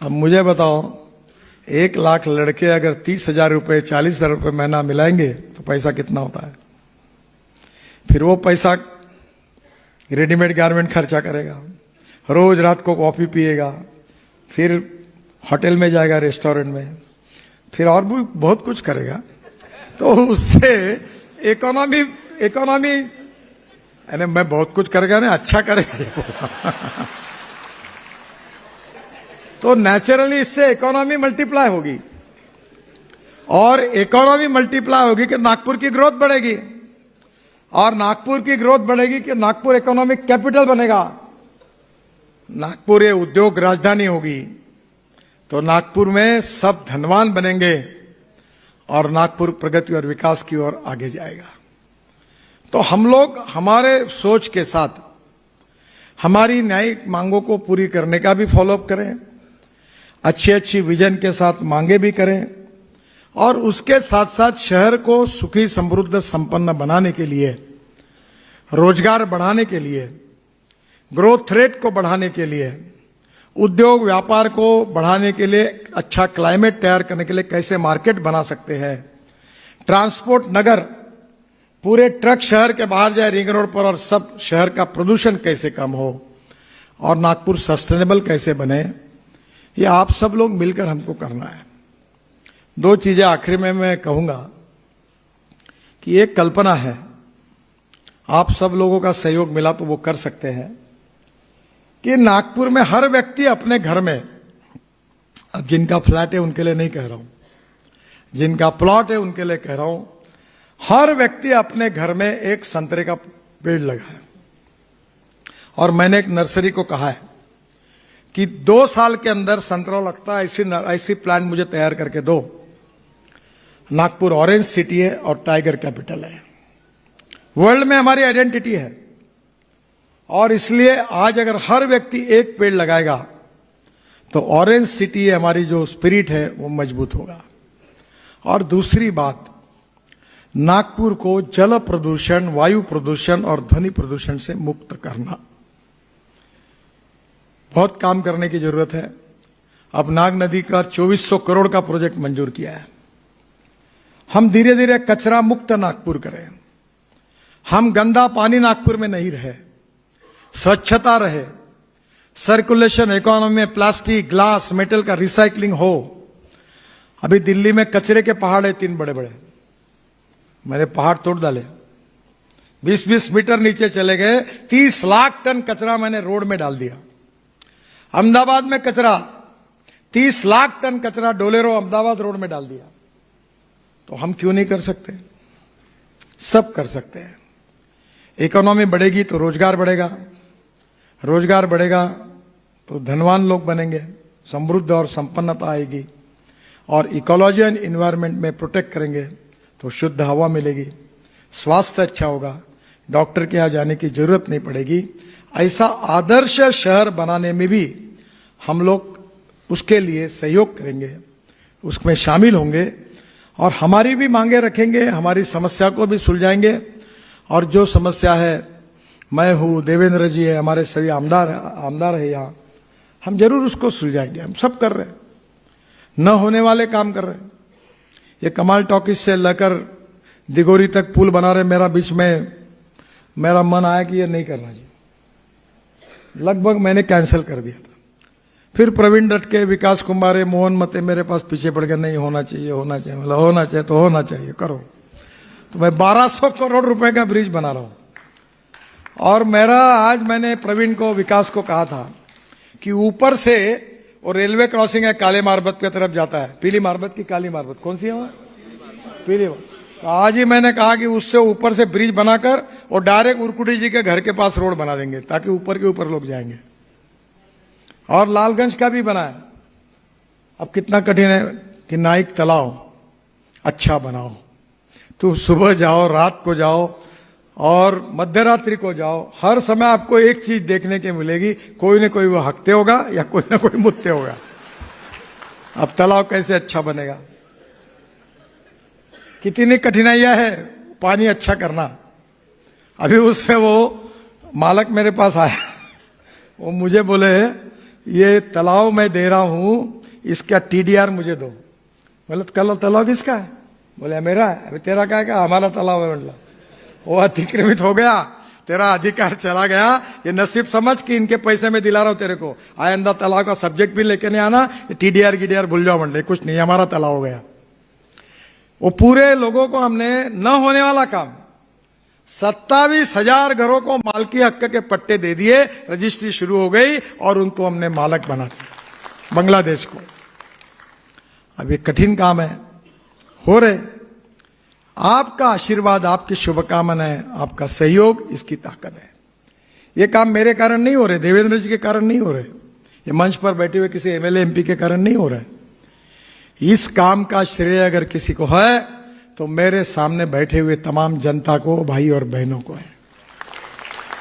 A: अब मुझे बताओ, 1 लाख लड़के अगर 30,000 रुपए, 40,000 रुपए महीना मिलाएंगे तो पैसा कितना होता है। फिर वो पैसा रेडीमेड गारमेंट खर्चा करेगा, रोज रात को कॉफी पिएगा, फिर होटल में जाएगा, रेस्टोरेंट में, फिर और भी बहुत कुछ करेगा। तो उससे इकोनॉमी यानी मैं बहुत कुछ करेगा ना, अच्छा करेगा। तो नेचुरली इससे इकोनॉमी मल्टीप्लाई होगी, और इकोनॉमी मल्टीप्लाई होगी कि नागपुर की ग्रोथ बढ़ेगी, और नागपुर की ग्रोथ बढ़ेगी कि नागपुर इकोनॉमिक कैपिटल बनेगा, नागपुर ये उद्योग राजधानी होगी, तो नागपुर में सब धनवान बनेंगे और नागपुर प्रगति और विकास की ओर आगे जाएगा। तो हम लोग हमारे सोच के साथ हमारी न्यायिक मांगों को पूरी करने का भी फॉलोअप करें, अच्छी अच्छी विजन के साथ मांगे भी करें, और उसके साथ साथ शहर को सुखी समृद्ध संपन्न बनाने के लिए, रोजगार बढ़ाने के लिए, ग्रोथ रेट को बढ़ाने के लिए, उद्योग व्यापार को बढ़ाने के लिए, अच्छा क्लाइमेट तैयार करने के लिए कैसे मार्केट बना सकते हैं, ट्रांसपोर्ट नगर, पूरे ट्रक शहर के बाहर जाए रिंग रोड पर और सब शहर का प्रदूषण कैसे कम हो और नागपुर सस्टेनेबल कैसे बने, ये आप सब लोग मिलकर हमको करना है। दो चीजें आखिरी में मैं कहूंगा कि एक कल्पना है, आप सब लोगों का सहयोग मिला तो वो कर सकते हैं कि नागपुर में हर व्यक्ति अपने घर में, अब जिनका फ्लैट है उनके लिए नहीं कह रहा हूं, जिनका प्लॉट है उनके लिए कह रहा हूं, हर व्यक्ति अपने घर में एक संतरे का पेड़ लगाए। और मैंने एक नर्सरी को कहा है कि 2 साल के अंदर संतरा लगता है, ऐसी प्लान मुझे तैयार करके दो। नागपुर ऑरेंज सिटी है और टाइगर कैपिटल है, वर्ल्ड में हमारी आइडेंटिटी है, और इसलिए आज अगर हर व्यक्ति एक पेड़ लगाएगा तो ऑरेंज सिटी हमारी जो स्पिरिट है वो मजबूत होगा। और दूसरी बात, नागपुर को जल प्रदूषण, वायु प्रदूषण और ध्वनि प्रदूषण से मुक्त करना, बहुत काम करने की जरूरत है। अब नाग नदी का 2400 करोड़ का प्रोजेक्ट मंजूर किया है। हम धीरे धीरे कचरा मुक्त नागपुर करें, हम गंदा पानी नागपुर में नहीं रहे, स्वच्छता रहे, सर्कुलेशन इकोनॉमी में प्लास्टिक, ग्लास, मेटल का रिसाइकलिंग हो। अभी दिल्ली में कचरे के पहाड़ है 3 बड़े बड़े, मैंने पहाड़ तोड़ डाले, 20-20 मीटर नीचे चले गए, 30 लाख टन कचरा मैंने रोड में डाल दिया। अहमदाबाद में कचरा, 30 लाख टन कचरा डोलेरो अहमदाबाद रोड में डाल दिया। तो हम क्यों नहीं कर सकते? सब कर सकते हैं। इकोनॉमी बढ़ेगी तो रोजगार बढ़ेगा, रोजगार बढ़ेगा तो धनवान लोग बनेंगे, समृद्ध और संपन्नता आएगी, और इकोलॉजी एंड एनवायरनमेंट में प्रोटेक्ट करेंगे तो शुद्ध हवा मिलेगी, स्वास्थ्य अच्छा होगा, डॉक्टर के यहां जाने की जरूरत नहीं पड़ेगी। ऐसा आदर्श शहर बनाने में भी हम लोग उसके लिए सहयोग करेंगे, उसमें शामिल होंगे और हमारी भी मांगे रखेंगे, हमारी समस्या को भी सुलझाएंगे। और जो समस्या है, मैं हूं, देवेंद्र जी है, हमारे सभी आमदार है यहाँ, हम जरूर उसको सुलझाएंगे। हम सब कर रहे हैं, न होने वाले काम कर रहे हैं। ये कमाल टॉकीज से लेकर दिगोरी तक पुल बना रहे, मेरा बीच में मेरा मन आया कि ये नहीं करना जी, लगभग मैंने कैंसिल कर दिया था। फिर प्रवीण डटके, विकास कुमारे, मोहन मते मेरे पास पीछे पड़ गए, नहीं होना चाहिए, होना चाहिए, मतलब होना चाहिए तो होना चाहिए, करो। तो मैं 1200 करोड़ रुपए का ब्रिज बना रहा हूं। और मेरा आज मैंने प्रवीण को, विकास को कहा था कि ऊपर से वो रेलवे क्रॉसिंग है, काले मार्बत की तरफ जाता है, पीली मार्बत की काली मार्बत, कौन सी है वहां? पीली। तो आज ही मैंने कहा कि उससे ऊपर से ब्रिज बनाकर और डायरेक्ट उरकुटी जी के घर के पास रोड बना देंगे, ताकि ऊपर के ऊपर लोग जाएंगे। और लालगंज का भी बना है। अब कितना कठिन है कि नाइक तालाब अच्छा बनाओ, तो सुबह जाओ, रात को जाओ और मध्यरात्रि को जाओ, हर समय आपको एक चीज देखने के मिलेगी, कोई न कोई वो हकते होगा या कोई ना कोई मुत्ते होगा। अब तालाब कैसे अच्छा बनेगा? कितनी कठिनाइयां है पानी अच्छा करना। अभी उसमें वो मालक मेरे पास आया, वो मुझे बोले ये तालाब मैं दे रहा हूं, इसका TDR मुझे दो। बोले कल तालाब किसका है? बोले मेरा है। अभी तेरा क्या है? हमारा तालाब है। मतलब वो अतिक्रमित हो गया, तेरा अधिकार चला गया, ये नसीब समझ कि इनके पैसे में दिला रहा हूं तेरे को, आइंदा तालाब का सब्जेक्ट भी लेके नहीं आना, TDR भूल जाओ, मंडे कुछ नहीं, हमारा तालाब हो गया। वो पूरे लोगों को हमने न होने वाला काम, 27,000 घरों को मालकी हक के पट्टे दे दिए, रजिस्ट्री शुरू हो गई और उनको हमने मालक बना दिया, बांग्लादेश को। अब ये कठिन काम है, हो रहे। आपका आशीर्वाद, आपकी शुभकामनाएं, आपका सहयोग इसकी ताकत है। ये काम मेरे कारण नहीं हो रहे, देवेंद्र जी के कारण नहीं हो रहे, ये मंच पर बैठे हुए किसी MLA MP के कारण नहीं हो रहे। इस काम का श्रेय अगर किसी को है तो मेरे सामने बैठे हुए तमाम जनता को, भाई और बहनों को है।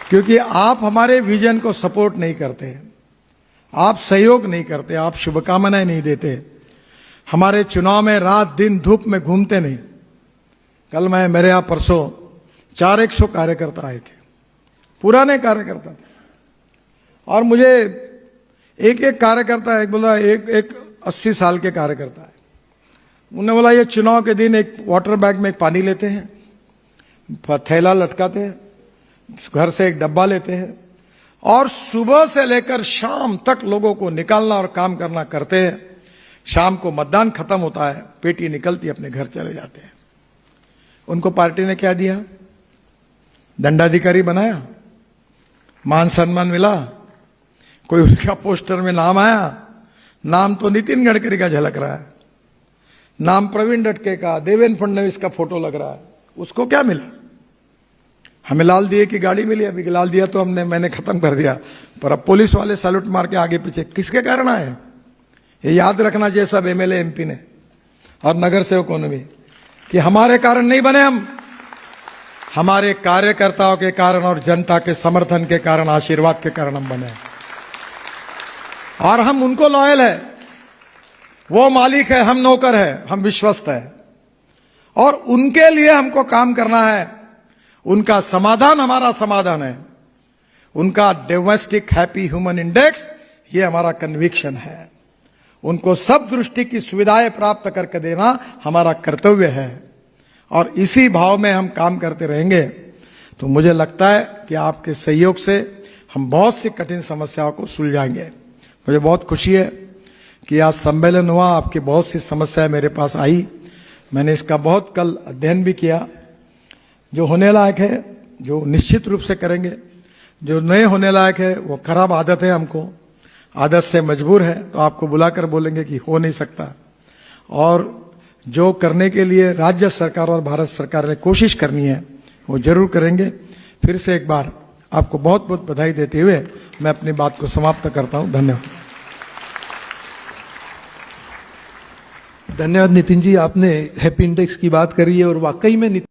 A: क्योंकि आप हमारे विजन को सपोर्ट नहीं करते, आप सहयोग नहीं करते, आप शुभकामनाएं नहीं देते। हमारे चुनाव में रात दिन धूप में घूमते नहीं। कल मेरे यहां परसों 400 कार्यकर्ता आए थे, पुराने कार्यकर्ता थे, और मुझे एक कार्यकर्ता, एक बोला एक 80 साल के कार्यकर्ता है, उन्होंने बोला ये चुनाव के दिन एक वाटर बैग में एक पानी लेते हैं, थैला लटकाते हैं, घर से एक डब्बा लेते हैं, और सुबह से लेकर शाम तक लोगों को निकालना और काम करना करते हैं। शाम को मतदान खत्म होता है, पेटी निकलती, अपने घर चले जाते हैं। उनको पार्टी ने क्या दिया? दंडाधिकारी बनाया, मान सम्मान मिला, कोई उनका पोस्टर में नाम आया, नाम तो नितिन गडकरी का झलक रहा है, नाम प्रवीण डटके का, देवेंद्र फडणवीस का फोटो लग रहा है, उसको क्या मिला? हमें लाल दिए की गाड़ी मिली, अभी लाल दिया तो मैंने खत्म कर दिया, पर अब पुलिस वाले सैल्यूट मार के आगे पीछे किसके कारण आए? ये याद रखना चाहिए सब एमएलए एमपी ने और नगर सेवकों ने भी, कि हमारे कारण नहीं बने हम, हमारे कार्यकर्ताओं के कारण और जनता के समर्थन के कारण, आशीर्वाद के कारण हम बने, और हम उनको लॉयल है। वो मालिक है, हम नौकर है, हम विश्वस्त है, और उनके लिए हमको काम करना है। उनका समाधान हमारा समाधान है, उनका डोमेस्टिक हैप्पी ह्यूमन इंडेक्स ये हमारा कन्विक्शन है। उनको सब दृष्टि की सुविधाएं प्राप्त करके देना हमारा कर्तव्य है, और इसी भाव में हम काम करते रहेंगे। तो मुझे लगता है कि आपके सहयोग से हम बहुत सी कठिन समस्याओं को सुलझाएंगे। मुझे बहुत खुशी है कि आज सम्मेलन हुआ, आपकी बहुत सी समस्याएं मेरे पास आई, मैंने इसका बहुत कल अध्ययन भी किया। जो होने लायक है, जो निश्चित रूप से करेंगे, जो नहीं होने लायक है वो खराब आदत है, हमको आदत से मजबूर है, तो आपको बुलाकर बोलेंगे कि हो नहीं सकता। और जो करने के लिए राज्य सरकार और भारत सरकार ने कोशिश करनी है वो जरूर करेंगे। फिर से एक बार आपको बहुत बहुत बधाई देते हुए मैं अपनी बात को समाप्त करता हूं। धन्यवाद।
B: धन्यवाद नितिन जी, आपने हैप्पी इंडेक्स की बात करी है और वाकई में